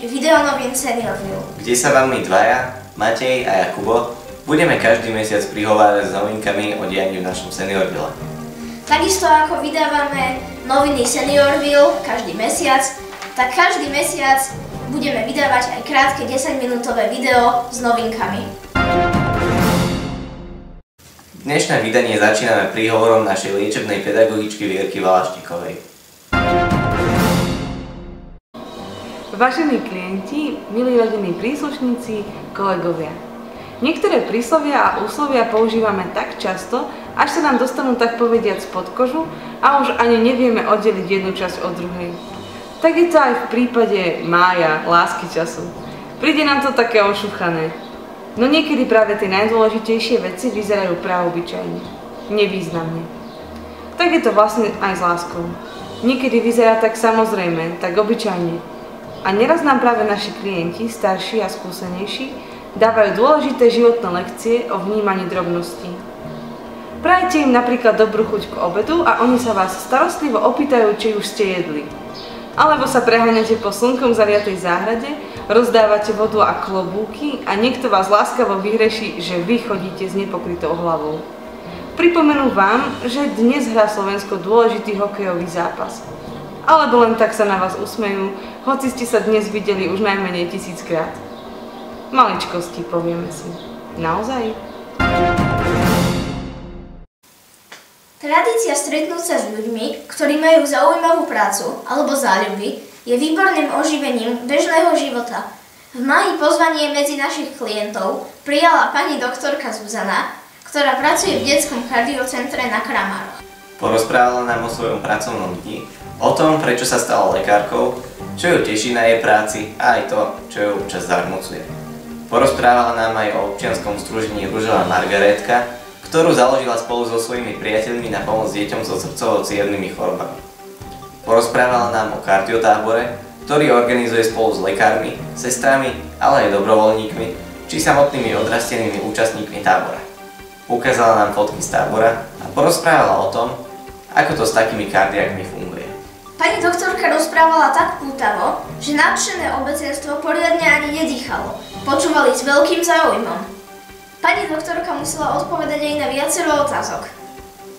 videonovín Seniorville, kde sa vám my dvaja, Matej a Jakubo, budeme každý mesiac prihovárať s novinkami o dianí v našom Seniorville. Takisto ako vydávame noviny Seniorville každý mesiac, tak každý mesiac budeme vydávať aj krátke 10-minútové video s novinkami. Dnešné vydanie začíname príhovorom našej liečebnej pedagogičky Vierky Valaštikovej. Vážení klienti, milí rodinní príslušníci, kolegovia. Niektoré príslovia a úslovia používame tak často, až sa nám dostanú tak povediac pod kožu a už ani nevieme oddeliť jednu časť od druhej. Tak je to aj v prípade mája, lásky času. Príde nám to také ošuchané. No niekedy práve tie najdôležitejšie veci vyzerajú praobyčajne, nevýznamne. Tak je to vlastne aj s láskou. Niekedy vyzerá tak samozrejme, tak obyčajne. A neraz nám práve naši klienti, starší a skúsenejší, dávajú dôležité životné lekcie o vnímaní drobností. Prajete im napríklad dobrú chuť k obedu a oni sa vás starostlivo opýtajú, či už ste jedli. Alebo sa preháňate po slnkom zaliatej záhrade, rozdávate vodu a klobúky a niekto vás láskavo vyhreší, že vy chodíte s nepokrytou hlavou. Pripomenú vám, že dnes hrá Slovensko dôležitý hokejový zápas. Alebo len tak sa na vás usmejú, hoci ste sa dnes videli už najmenej 1000-krát. Maličkosti, povieme si. Naozaj? Tradícia stretnúť sa s ľuďmi, ktorí majú zaujímavú prácu alebo záľuby, je výborným oživením bežného života. V máji pozvanie medzi našich klientov prijala pani doktorka Zuzana, ktorá pracuje v detskom kardiocentre na Kramároch. Porozprávala nám o svojom pracovnom dni, o tom, prečo sa stala lekárkou, čo ju teší na jej práci a aj to, čo ju občas zarmucuje. Porozprávala nám aj o občianskom združení Ružová Margarétka, ktorú založila spolu so svojimi priateľmi na pomoc deťom so srdcovo-cievnymi chorobami. Porozprávala nám o kardiotábore, ktorý organizuje spolu s lekármi, sestrami, ale aj dobrovoľníkmi, či samotnými odrastenými účastníkmi tábora. Ukázala nám fotky z tábora a porozprávala o tom, ako to s takými kardiakmi funguje. Pani doktorka rozprávala tak pútavo, že nadšené obecenstvo poriadne ani nedýchalo. Počúvali s veľkým záujmom. Pani doktorka musela odpovedať aj na viacero otázok.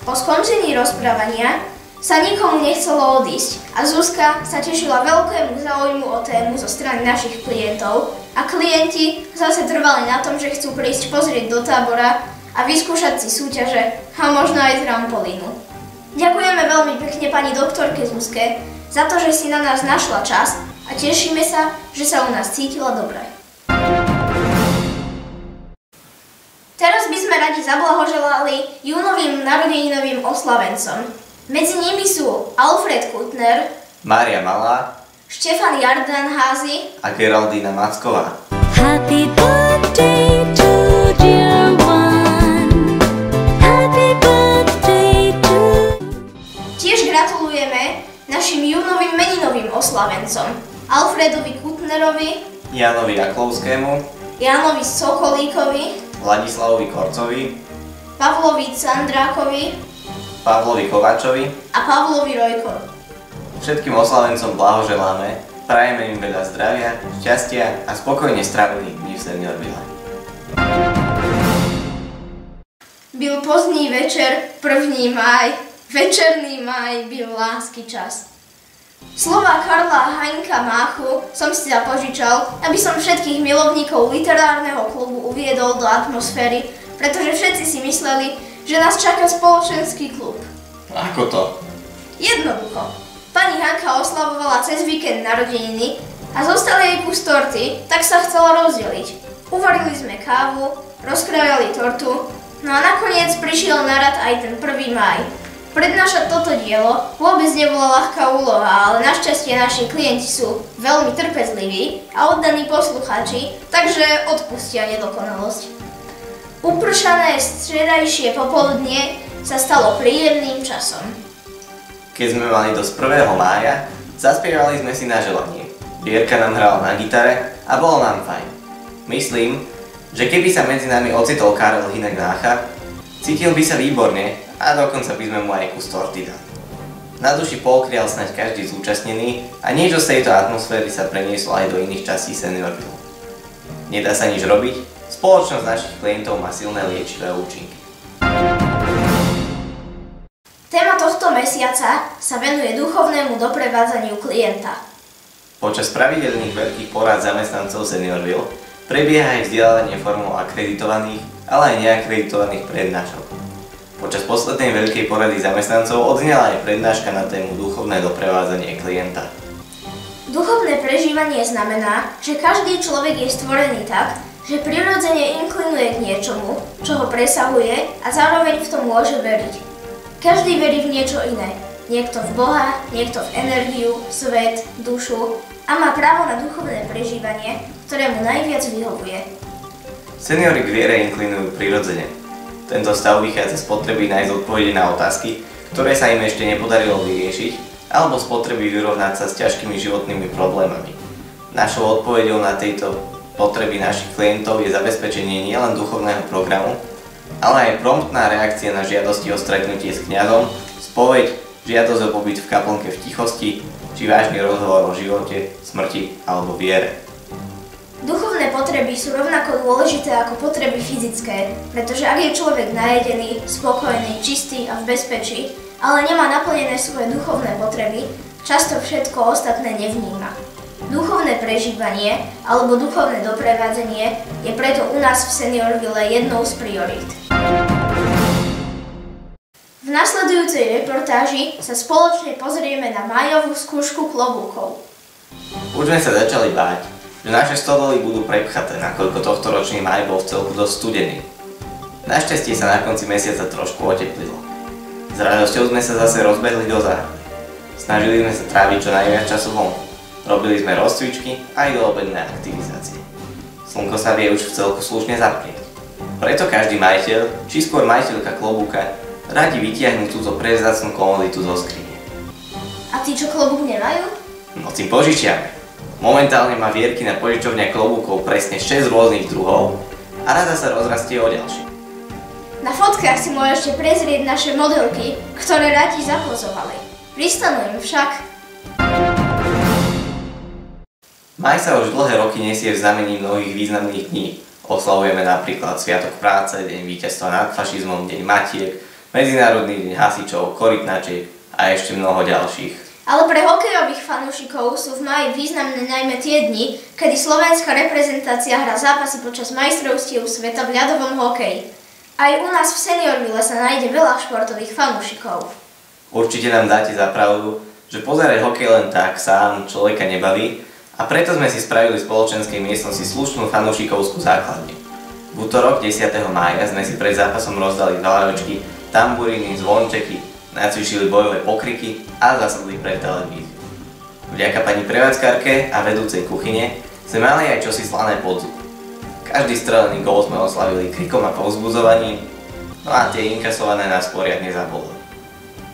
Po skončení rozprávania sa nikomu nechcelo odísť a Zuzka sa tešila veľkému záujmu o tému zo strany našich klientov a klienti zase trvali na tom, že chcú prísť pozrieť do tábora a vyskúšať si súťaže a možno aj trampolínu. Ďakujeme veľmi pekne pani doktorke Zuzke za to, že si na nás našla čas a tešíme sa, že sa u nás cítila dobre. Teraz by sme radi zablahoželali júnovým narodeninovým oslavencom. Medzi nimi sú Alfred Kutner, Mária Malá, Štefan Jardanházy a Geraldína Macková. Happy birthday to dear one. Happy birthday to... Tiež gratulujeme našim júnovým meninovým oslavencom Alfredovi Kutnerovi, Jánovi Jaklovskému, Jánovi Sokolíkovi, Ladislavovi Korcovi, Pavlovi Candrákovi, Pavlovi Kováčovi a Pavlovi Rojkovi. Všetkým oslavencom blahoželáme, prajeme im veľa zdravia, šťastia a spokojne strávených dní v Seniorville. Byl pozdní večer, 1. máj, večerný máj byl lásky čas. Slova Karla Haňka Máchu som si zapožičal, aby som všetkých milovníkov literárneho klubu uviedol do atmosféry, pretože všetci si mysleli, že nás čaká spoločenský klub. Ako to? Jednoducho. Pani Hanka oslavovala cez víkend narodeniny a zostali jej kus torty, tak sa chcela rozdeliť. Uvarili sme kávu, rozkrájali tortu, no a nakoniec prišiel na rad aj ten 1. máj. Prednášať toto dielo vôbec nebola ľahká úloha, ale našťastie naši klienti sú veľmi trpezliví a oddaní poslucháči, takže odpustia nedokonalosť. Upršané stredajšie popoludnie sa stalo príjemným časom. Keď sme mali dosť 1. mája, zaspievali sme si na želanie. Vierka nám hrala na gitare a bolo nám fajn. Myslím, že keby sa medzi nami ocitol Karel Hynek Nácha, cítil by sa výborne a dokonca by sme mu aj kus torty dali. Na duši pookrial snáď každý zúčastnený a niečo z tejto atmosféry sa prenieslo aj do iných častí Seniorville. Nedá sa nič robiť, spoločnosť našich klientov má silné liečivé účinky. Téma tohto mesiaca sa venuje duchovnému doprevádzaniu klienta. Počas pravidelných veľkých porád zamestnancov Seniorville prebieha aj vzdelávanie formou akreditovaných, ale aj neakreditovaných prednášok. Počas poslednej veľkej porady zamestnancov odznela aj prednáška na tému duchovné doprevádzanie klienta. Duchovné prežívanie znamená, že každý človek je stvorený tak, že prirodzene inklinuje k niečomu, čo ho presahuje a zároveň v tom môže veriť. Každý verí v niečo iné. Niekto v Boha, niekto v energiu, svet, dušu a má právo na duchovné prežívanie, ktoré mu najviac vyhovuje. Seniori k viere inklinujú prirodzene. Tento stav vychádza z potreby nájsť odpovede na otázky, ktoré sa im ešte nepodarilo vyriešiť, alebo z potreby vyrovnať sa s ťažkými životnými problémami. Našou odpoveďou na tejto potreby našich klientov je zabezpečenie nielen duchovného programu, ale aj promptná reakcia na žiadosti o stretnutie s kňazom, spoveď, žiadosť o pobyt v kaplnke v tichosti, či vážny rozhovor o živote, smrti alebo viere. Duchovné potreby sú rovnako dôležité ako potreby fyzické, pretože ak je človek najedený, spokojný, čistý a v bezpečí, ale nemá naplnené svoje duchovné potreby, často všetko ostatné nevníma. Duchovné prežívanie alebo duchovné doprevádzanie je preto u nás v Seniorville jednou z priorít. V nasledujúcej reportáži sa spoločne pozrieme na májovú skúšku klobúkov. Už sme sa začali báť, že naše stodoly budú prepchaté, nakoľko tohtoročný máj bol v celku dosť studený. Našťastie sa na konci mesiaca trošku oteplilo. S radosťou sme sa zase rozbehli do záhrady. Snažili sme sa tráviť čo najviac času vonku. Robili sme rozcvičky aj do obedné aktivizácie. Slnko sa vie už v celku slušne zaprieť. Preto každý majiteľ, či skôr majiteľka klobúka, radi vytiahnu túto prevzácnu komoditu zo skrine. A tí, čo klobúk nemajú? No si požičiame. Momentálne má Vierkina požičovňa klobúkov presne 6 rôznych druhov a rada sa rozrastie o ďalšie. Na fotkách si môžete prezrieť naše modelky, ktoré radi zapozovali. Pristanú im však. Maj sa už dlhé roky nesie v znamení mnohých významných dní. Oslavujeme napríklad Sviatok práce, Deň víťazstva nad fašizmom, Deň matiek, Medzinárodný deň hasičov, korytnačiek a ešte mnoho ďalších. Ale pre hokejových fanúšikov sú v máji významné najmä tie dni, kedy slovenská reprezentácia hrá zápasy počas majstrovstiev sveta v ľadovom hokeji. Aj u nás v Seniorville sa nájde veľa športových fanúšikov. Určite nám dáte za pravdu, že pozerať hokej len tak sám človeka nebaví, a preto sme si spravili v spoločenskej miestnosti slušnú fanúšikovskú základňu. V utorok 10. mája sme si pred zápasom rozdali váľočky, tamburíny, zvončeky, nacvičili bojové pokriky a zasadli pred televíziu. Vďaka pani prevádzkarke a vedúcej kuchyne sme mali aj čosi slané podzub. Každý strelený gól sme oslavili krikom a povzbudzovaním, no a tie inkasované nás poriadne zaboli.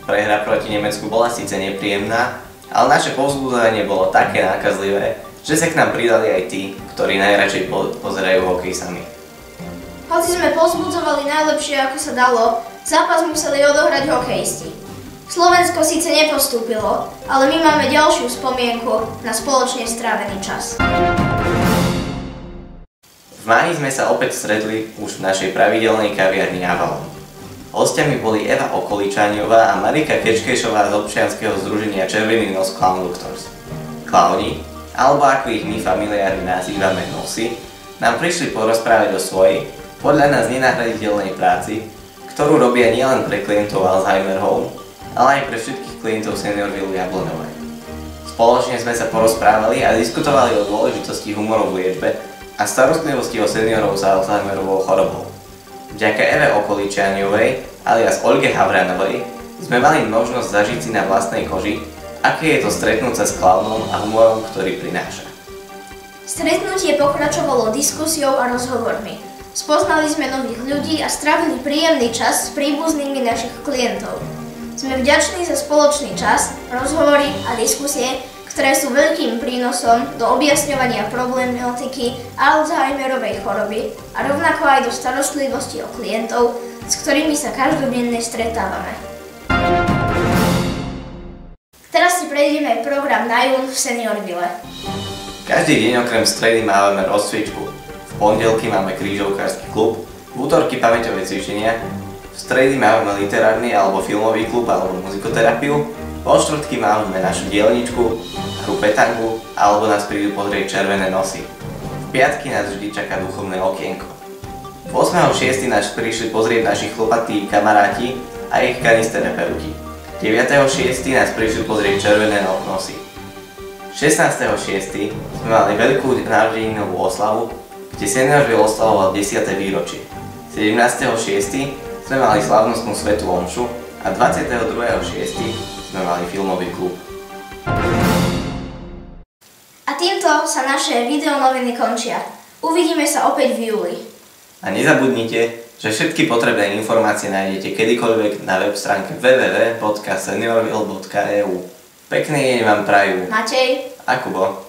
Prehra proti Nemecku bola síce nepríjemná, ale naše povzbudzovanie bolo také nákazlivé, že sa k nám pridali aj tí, ktorí najradšej pozerajú hokej sami. Hoci sme povzbudzovali najlepšie ako sa dalo, zápas museli odohrať hokejisti. Slovensko síce nepostúpilo, ale my máme ďalšiu spomienku na spoločne strávený čas. V máji sme sa opäť stretli už v našej pravidelnej kaviarni Avalon. Hostiami boli Eva Okoličáňová a Marika Kečkešová z občianskeho združenia Červený nos Clown Doctors. Klauni, alebo ako ich my familiárne nazývame nosy, nám prišli porozprávať o svojej, podľa nás nenahraditeľnej práci, ktorú robia nielen pre klientov Alzheimer Home, ale aj pre všetkých klientov Seniorville Jablonové. Spoločne sme sa porozprávali a diskutovali o dôležitosti humoru v liečbe a starostlivosti o seniorov s Alzheimerovou chorobou. Vďaka Eve Okoličáňovej alias Olge Havranovej sme mali možnosť zažiť si na vlastnej koži, aké je to stretnúť sa s klaunom a humorom, ktorý prináša. Stretnutie pokračovalo diskusiou a rozhovormi. Spoznali sme nových ľudí a strávili príjemný čas s príbuznými našich klientov. Sme vďační za spoločný čas, rozhovory a diskusie, ktoré sú veľkým prínosom do objasňovania problematiky Alzheimerovej choroby a rovnako aj do starostlivosti o klientov, s ktorými sa každodenne stretávame. si prejdeme program na jún v Seniorville. Každý deň okrem stredy máme rozcvičku. V pondelky máme krížovkársky klub, v útorky pamäťové cvičenia, v stredy máme literárny alebo filmový klub alebo muzikoterapiu, vo štvrtky máme našu dielničku, hru petangu alebo nás prídu pozrieť červené nosy. V piatky nás vždy čaká duchovné okienko. 8.6. nás prišli pozrieť naši chlopatí kamaráti a ich kanisterapeuti. 9.6. nás prišli pozrieť červené nosy. 16.6. sme mali veľkú narodeninovú oslavu, kde Seniorville oslavoval 10. výročie. 17.6. sme mali slávnostnú svätú omšu a 22.6. sme mali filmový klub. A týmto sa naše videonoviny končia. Uvidíme sa opäť v júli. A nezabudnite, že všetky potrebné informácie nájdete kedykoľvek na web stránke www.seniorville.eu. Pekný deň vám prajú Matej a Kubo.